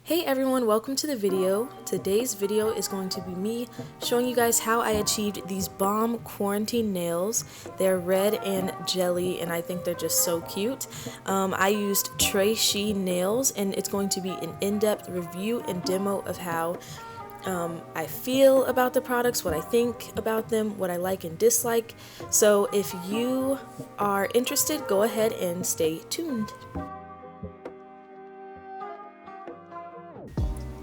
Hey everyone, welcome to the video. Today's video is going to be me showing you guys how I achieved these bomb quarantine nails. They're red and jelly and I think they're just so cute. I used Tres She nails and it's going to be an in-depth review and demo of how I feel about the products, what I think about them, what I like and dislike. So if you are interested, go ahead and stay tuned.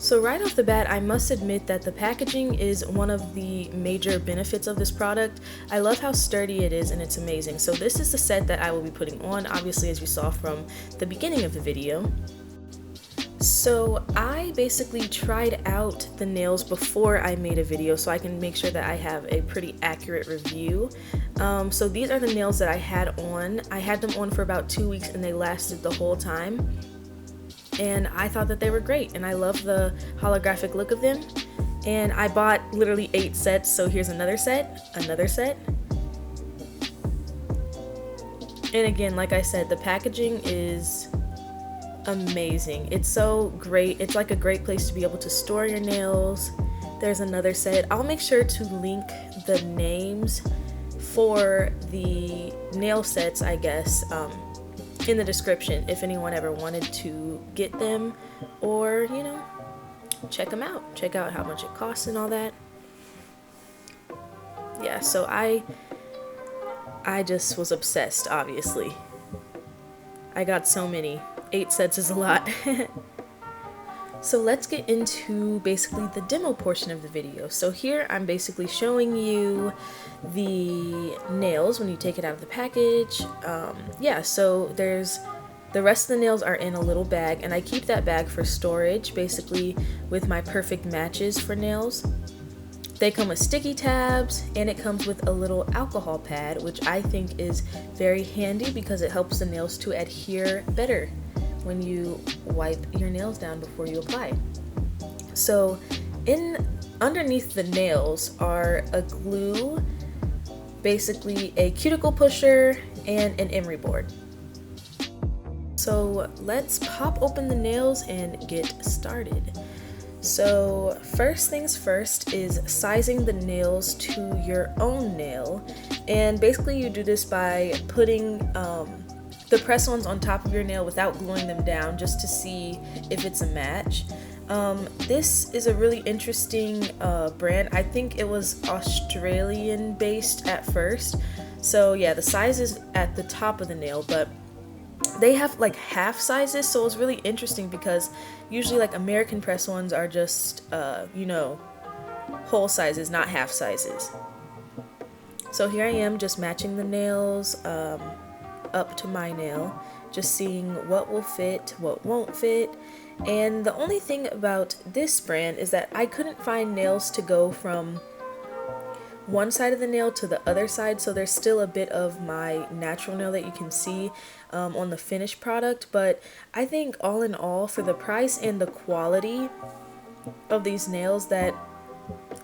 So right off the bat, I must admit that the packaging is one of the major benefits of this product. I love how sturdy it is and it's amazing. So this is the set that I will be putting on, obviously, as you saw from the beginning of the video. So I basically tried out the nails before I made a video so I can make sure that I have a pretty accurate review. So these are the nails that I had on. I had them on for about 2 weeks and they lasted the whole time. And I thought that they were great and I love the holographic look of them. And I bought literally 8 sets, so here's another set. And again, like I said, the packaging is amazing. It's so great. It's like a great place to be able to store your nails. There's another set. I'll make sure to link the names for the nail sets, I guess, in the description if anyone ever wanted to get them or, you know, check them out. Check out how much it costs and all that. Yeah, so I just was obsessed, obviously. I got so many. 8 sets is a lot. So let's get into basically the demo portion of the video. So here I'm basically showing you the nails when you take it out of the package. Yeah, so the rest of the nails are in a little bag and I keep that bag for storage, basically with my perfect matches for nails. They come with sticky tabs and it comes with a little alcohol pad, which I think is very handy because it helps the nails to adhere better when you wipe your nails down before you apply. So underneath the nails are a glue, basically a cuticle pusher, and an emery board. So let's pop open the nails and get started. So first things first is sizing the nails to your own nail, and basically you do this by putting the press-ons on top of your nail without gluing them down just to see if it's a match. This is a really interesting brand. I think it was Australian based at first. So yeah, the size is at the top of the nail, but they have like half sizes, so it's really interesting because usually like American press-ons are just, you know, whole sizes, not half sizes. So here I am just matching the nails up to my nail, just seeing what will fit, what won't fit. And the only thing about this brand is that I couldn't find nails to go from one side of the nail to the other side, so there's still a bit of my natural nail that you can see on the finished product. But I think all in all, for the price and the quality of these nails, that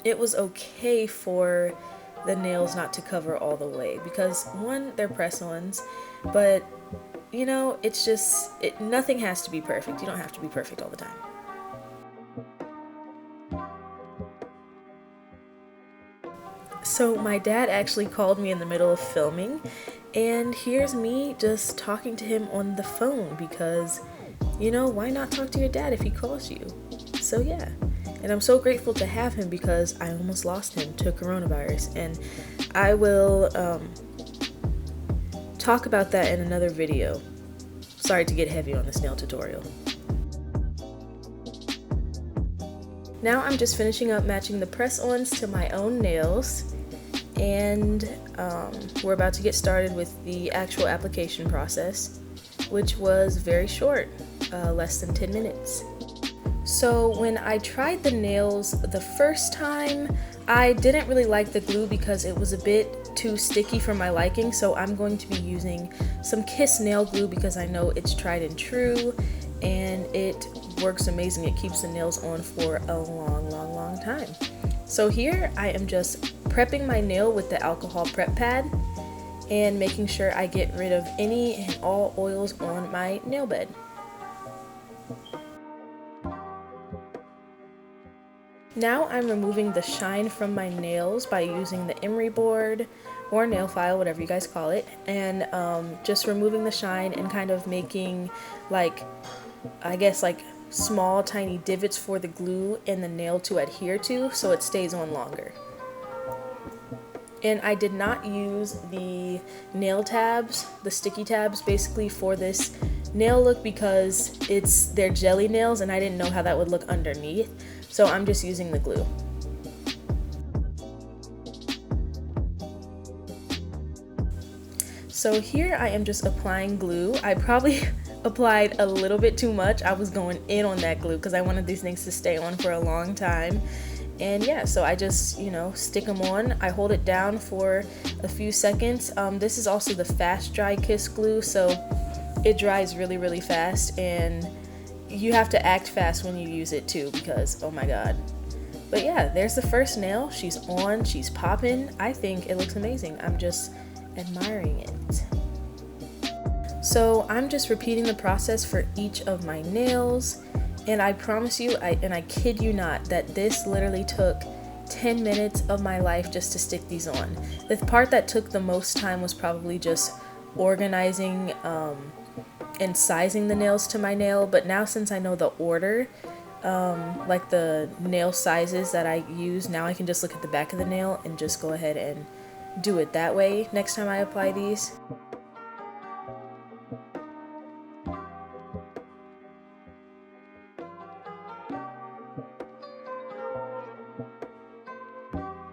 it was okay for the nails not to cover all the way, because one, they're press-ons, but you know, it's just, nothing has to be perfect. You don't have to be perfect all the time. So my dad actually called me in the middle of filming, and here's me just talking to him on the phone because, you know, why not talk to your dad if he calls you? So yeah. And I'm so grateful to have him because I almost lost him to coronavirus, and I will talk about that in another video. Sorry to get heavy on this nail tutorial. Now I'm just finishing up matching the press-ons to my own nails, and we're about to get started with the actual application process, which was very short, less than 10 minutes. So when I tried the nails the first time, I didn't really like the glue because it was a bit too sticky for my liking, so I'm going to be using some Kiss nail glue because I know it's tried and true and it works amazing. It keeps the nails on for a long time. So here I am just prepping my nail with the alcohol prep pad and making sure I get rid of any and all oils on my nail bed. Now I'm removing the shine from my nails by using the emery board or nail file, whatever you guys call it, and just removing the shine and kind of making like, I guess like small tiny divots for the glue and the nail to adhere to so it stays on longer. And I did not use the nail tabs, the sticky tabs basically for this nail look because they're jelly nails and I didn't know how that would look underneath. So I'm just using the glue. So here I am just applying glue. I probably applied a little bit too much. I was going in on that glue because I wanted these things to stay on for a long time. And yeah, so I just, stick them on. I hold it down for a few seconds. This is also the fast dry kiss glue, so it dries really, really fast, and you have to act fast when you use it too because, oh my god. But yeah, there's the first nail. She's on, she's popping. I think it looks amazing. I'm just admiring it. So I'm just repeating the process for each of my nails. And I promise you, and I kid you not, that this literally took 10 minutes of my life just to stick these on. The part that took the most time was probably just organizing and sizing the nails to my nail. But now since I know the order, like the nail sizes that I use, now I can just look at the back of the nail and just go ahead and do it that way next time I apply these.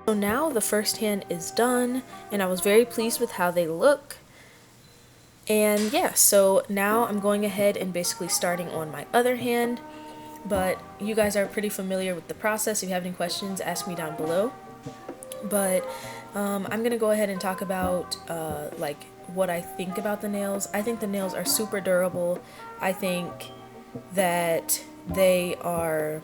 So now the first hand is done and I was very pleased with how they look. And yeah, so now I'm going ahead and basically starting on my other hand, but you guys are pretty familiar with the process. If you have any questions, ask me down below. But I'm gonna go ahead and talk about like what I think about the nails. I think the nails are super durable. I think that they are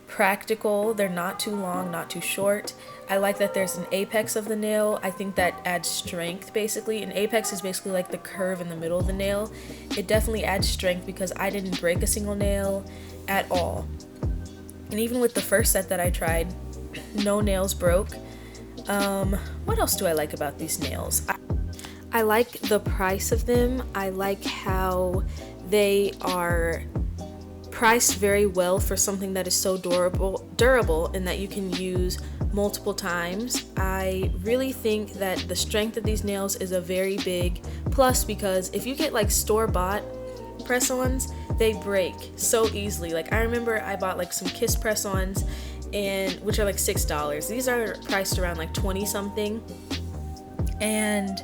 practical. They're not too long, not too short. I like that there's an apex of the nail. I think that adds strength basically. An apex is basically like the curve in the middle of the nail. It definitely adds strength because I didn't break a single nail at all. And even with the first set that I tried, no nails broke. What else do I like about these nails? I like the price of them. I like how they are priced very well for something that is so durable and that you can use multiple times. I really think that the strength of these nails is a very big plus because if you get like store-bought press-ons, they break so easily. Like I remember I bought like some Kiss press-ons and which are like $6. These are priced around like 20 something. And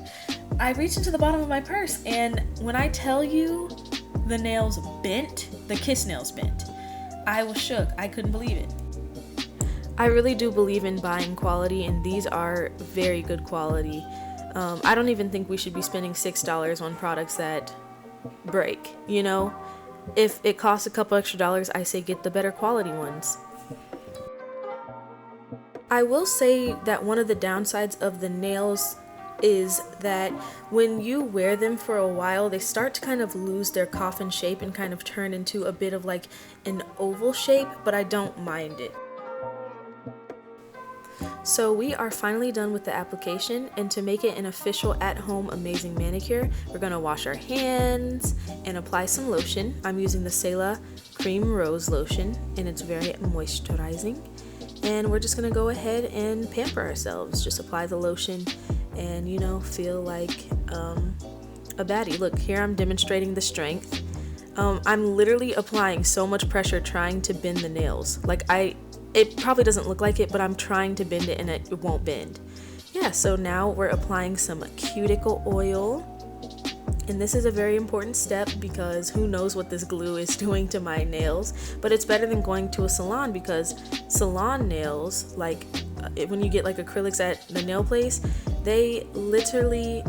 I reached into the bottom of my purse and when I tell you the nails bent, the Kiss nails bent, I was shook. I couldn't believe it. I really do believe in buying quality and these are very good quality. I don't even think we should be spending $6 on products that break, If it costs a couple extra dollars, I say get the better quality ones. I will say that one of the downsides of the nails is that when you wear them for a while, they start to kind of lose their coffin shape and kind of turn into a bit of like an oval shape, but I don't mind it. So we are finally done with the application, and to make it an official at-home amazing manicure, we're going to wash our hands and apply some lotion. I'm using the Selah Cream Rose Lotion and it's very moisturizing. And we're just going to go ahead and pamper ourselves. Just apply the lotion and feel like a baddie. Look, here I'm demonstrating the strength. I'm literally applying so much pressure trying to bend the nails. Like it probably doesn't look like it, but I'm trying to bend it and it won't bend. Yeah, so now we're applying some cuticle oil. And this is a very important step because who knows what this glue is doing to my nails, but it's better than going to a salon because salon nails, like when you get like acrylics at the nail place, they literally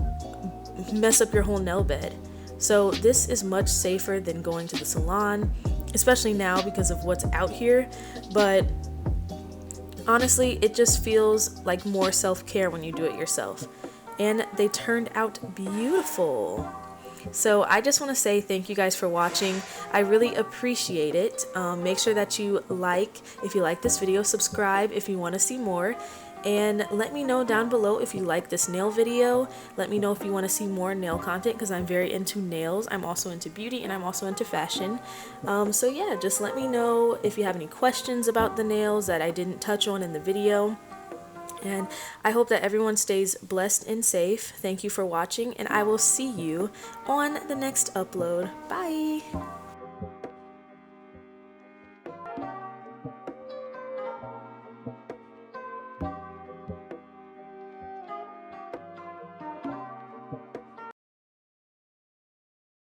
mess up your whole nail bed. So this is much safer than going to the salon, especially now because of what's out here. But honestly, it just feels like more self-care when you do it yourself. And they turned out beautiful. So I just want to say thank you guys for watching. I really appreciate it. Make sure that you like if you like this video, subscribe if you want to see more, and let me know down below if you like this nail video. Let me know if you want to see more nail content, because I'm very into nails. I'm also into beauty, and I'm also into fashion. So yeah, just let me know if you have any questions about the nails that I didn't touch on in the video. And I hope that everyone stays blessed and safe. Thank you for watching, and I will see you on the next upload. Bye!